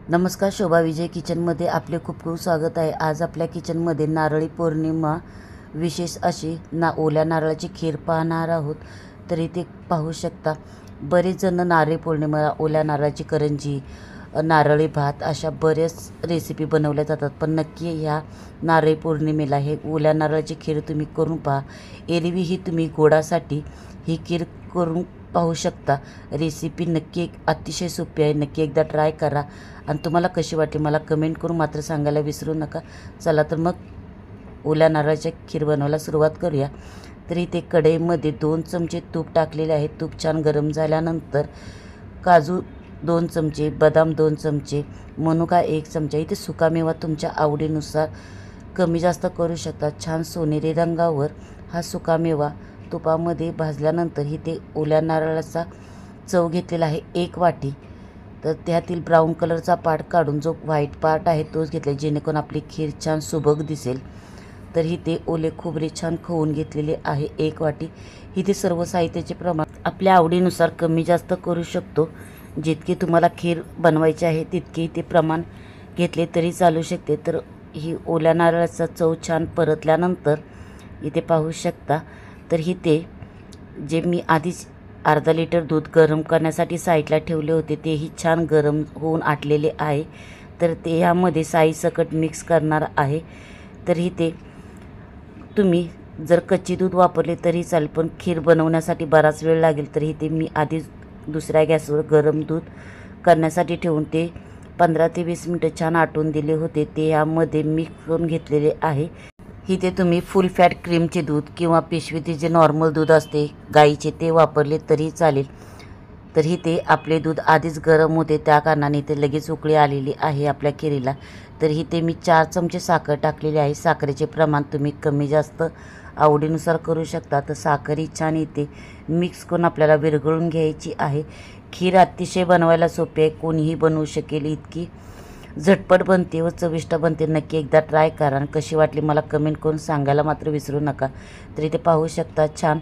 नमस्कार, शोभा विजय किचनमध्ये आपले खूप खूप स्वागत आहे। आज आपल्या किचनमध्ये नारळी पौर्णिमा विशेष अशी ओल्या नारळाची खीर पाहणार आहोत। तर इथे पाहू शकता बरेच जण नारळी पौर्णिमेला ओल्या नारळाची करंजी, नारळी भात अशा बरेच रेसिपी बनवल्या जातात, पण नक्की ह्या नारळी पौर्णिमेला हे ओल्या नारळाची खीर तुम्ही करून पहा। एरवी ही तुम्ही गोडासाठी ही खीर करून पाहू शकता। रेसिपी नक्की अतिशय सोपी आहे, नक्की एकदा ट्राय करा आणि तुम्हाला कशी वाटली मला कमेंट करून मात्र सांगायला विसरू नका। चला तर मग ओल्या नारळाच्या खीर बनवायला सुरुवात करूया। तर इथे कढईमध्ये 2 चमचे तूप टाकलेले आहे। तूप छान गरम झाल्यानंतर काजू 2 चमचे, बदाम 2 चमचे, मनुका 1 चमचा, इथे सुकामेवा तुमच्या आवडीनुसार कमी जास्त करू शकता। छान सोनेरी रंगावर हा सुकामेवा तुपामध्ये भाजल्यानंतर इथे ओल्या नारळाचा चव घेतलेला आहे 1 वाटी। तर त्यातील ब्राऊन कलरचा पार्ट काढून जो व्हाईट पार्ट आहे तोच घेतला, जेणेकरून आपली खीर छान सुबक दिसेल। तर इथे ओले खोबरे छान खवून घेतलेले आहे 1 वाटी। इथे सर्व साहित्याचे प्रमाण आपल्या आवडीनुसार कमी जास्त करू शकतो। जितके तुम्हाला खीर बनवायची आहे तितके इथे प्रमाण घेतले तरी चालू शकते। तर ही ओल्या नारळाचा चव छान परतल्यानंतर इथे पाहू शकता। तर इथे जे मी आधीच अर्धा लिटर दूध गरम करण्यासाठी साईडला ठेवले होते तेही छान गरम होऊन आटलेले आहे। तर ते ह्यामध्ये साईसकट मिक्स करणार आहे। तर इथे तुम्ही जर कच्ची दूध वापरले तरी चालेल, पण खीर बनवण्यासाठी बराच वेळ लागेल। तर इथे मी आधीच दुसऱ्या गॅसवर गरम दूध करण्यासाठी ठेवून ते 15 ते 20 मिनिटं छान आटून दिले होते, ते यामध्ये मिक्स करून घेतलेले आहे। इथे तुम्ही फुल फॅट क्रीमचे दूध किंवा पिशवीचे जे नॉर्मल दूध असते गाईचे ते वापरले तरी चालेल। तर इथे आपले दूध आधीच गरम होते, त्या कारणाने इथे लगेच उकळी आलेली आहे आपल्या खीरीला। तर इथे मी 4 चमचे साखर टाकलेली आहे। साखरेचे प्रमाण तुम्ही कमी जास्त आवडीनुसार करू शकता। तर साखर छान इथे मिक्स करून आपल्याला विरघळून घ्यायची आहे। खीर अतिशय बनवायला सोपी आहे, कोणीही बनवू शकेल, इतकी झटपट बनते व चविष्ट बनते। नक्की एकदा ट्राय करा आणि कशी वाटली मला कमेंट करून सांगायला मात्र विसरू नका। तर इथे पाहू शकता छान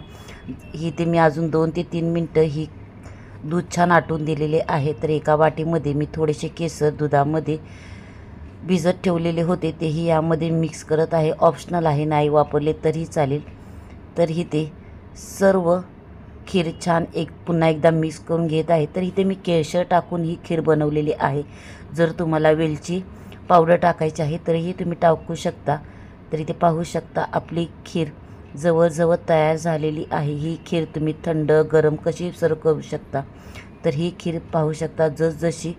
इथे मी अजून 2 ते 3 मिनटं ही दूध छान आटून दिलेले आहे। तर एका वाटीमध्ये मी थोडेसे केसर दुधामध्ये भिजत ठेवलेले होते तेही यामध्ये मिक्स करत आहे। ऑप्शनल आहे, नाही वापरले तरी चालेल। तर इथे सर्व खीर छान पुन्हा एकदा मिक्स करून घेत आहे। तर इथे मी केशर टाकून ही खीर बनवलेली आहे। जर तुम्हाला वेलची पावडर टाकायची आहे तरीही तुम्ही टाकू शकता। तर इथे पाहू शकता आपली खीर जवळजवळ तयार झालेली आहे। ही खीर तुम्ही थंड गरम कशी सर्व करू शकता। तर ही खीर पाहू शकता जसजशी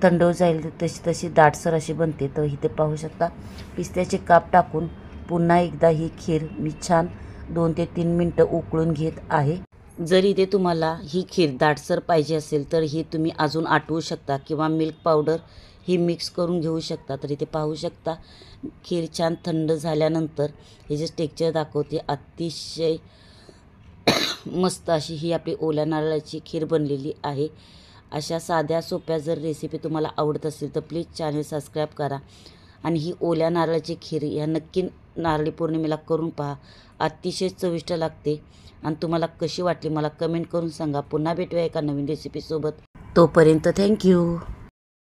थंड जाईल तशी तशी दाटसर अशी बनते। तर इथे पाहू शकता पिस्त्याचे काप टाकून पुन्हा एकदा ही खीर मी छान 2 ते 3 मिनटं उकळून घेत आहे। जर इथे तुम्हाला ही खीर दाटसर पाहिजे असेल तर ही तुम्ही अजून आटवू शकता किंवा मिल्क पावडर ही मिक्स करून घेऊ शकता। तर इथे पाहू शकता खीर छान थंड झाल्यानंतर हे जे टेक्स्चर दाखवते अतिशय मस्त अशी ही आपली ओल्या नारळाची खीर बनलेली आहे। अशा साध्या सोप्या जर रेसिपी तुम्हाला आवडत असेल तर प्लीज चॅनल सबस्क्राईब करा आणि ही ओल्या नारळाची खीर या नक्की नारळी पौर्णिमेला करून पहा। अतिशय चविष्ट लागते आणि तुम्हाला कशी वाटली मला कमेंट करून सांगा। पुन्हा भेटूया एका नवीन रेसिपीसोबत, तोपर्यंत थँक्यू।